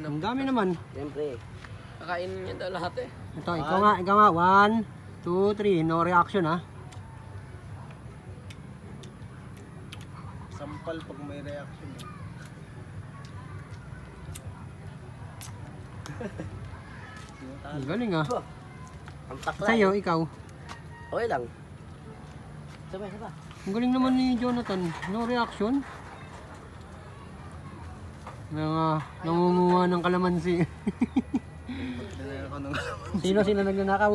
Ang dami naman. Siyempre. Kakainin niya daw lahat eh. Ito, ikaw nga. 1, 2, 3. No reaction ha. Sampal pag may reaction. Ang galing ha. Ang takla. Sa'yo, ikaw. Okay lang. Sabay. Ang galing naman ni Jonathan. No reaction. Nangunguha ng kalamansi. Sino nagnanakaw?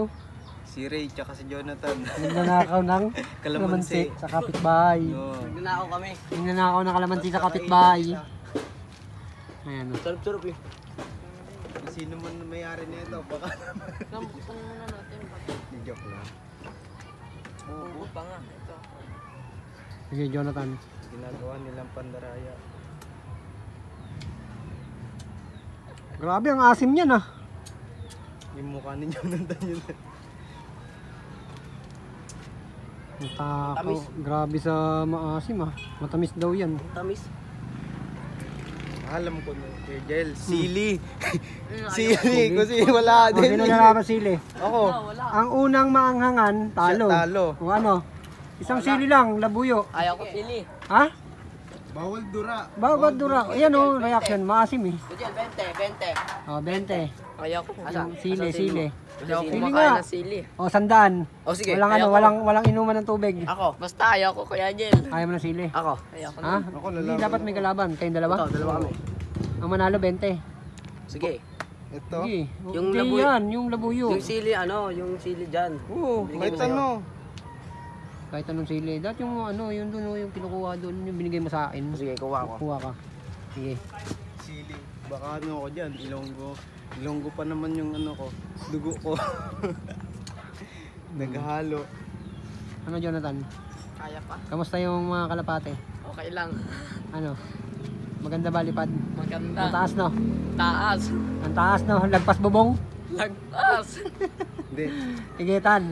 Si Ray tsaka si Jonathan. Nagnanakaw ng kalamansi sa kapitbahay. Nagnanakaw kami. Nagnanakaw ng kalamansi sa kapitbahay. Ayan o. Sarap-sarap eh. Sino man may-ari nito, baka naman. Buksan muna natin. Joke lang. Oo pa nga. Ito. Sige, Jonathan. Ginagawa nilang pandaraya. Grabe, ang asim niyan ah. Yung mukha ni Jonathan yun. Takaw. Grabe sa maasim ah. Matamis daw yan. Tamis. Alam ko na, Kuya Jel. Sili. Sili. Kasi wala O, din. sino nalaman sili? Ako. Ang unang maanghangan, talo. Talo. O ano? Isang sili lang, labuyo. Ayaw ko sili. Ha? Bawal dura. Bawal dura. Ayan o, reaction. Maasim eh. Kujel, 20. O, 20. Ayaw ko. Sili, sili. Ayaw ko Sili kumakain nga. ng sili. O, 100. O sige. Walang ayaw ko. walang inuman ng tubig. Ako. Basta ayaw ko Kuya Jel. Ayaw mo ng sili. Ako. Ayaw ko Ha? na. Ako, Hindi lalaban dapat may kalaban. Kayong dalawa? Ito, dalawa kami. Ang manalo, 20. Sige. Ito. Sige. Yung Hindi labuyo. yan, yung labuyo. Yung sili dyan. Oo, Binigay kahit mo sa'yo. ano. Kahit anong sili. Dati yung yung doon, yung kinukuha doon, yung binigay mo sa akin. Sige, kuha ko. Kuha ka. Sige. Sili. Baka ano ako dyan, Ilonggo. Ilonggo pa naman yung ano ko, dugo ko. Naghahalo. Ano, Jonathan? Kaya pa. Kamusta yung mga kalapate? Okay lang. Ano? Maganda ba lipad? Maganda. Ang taas, no? Taas. Ang taas, no? Lagpas bubong? Lagpas. Hindi. Sige, Tan.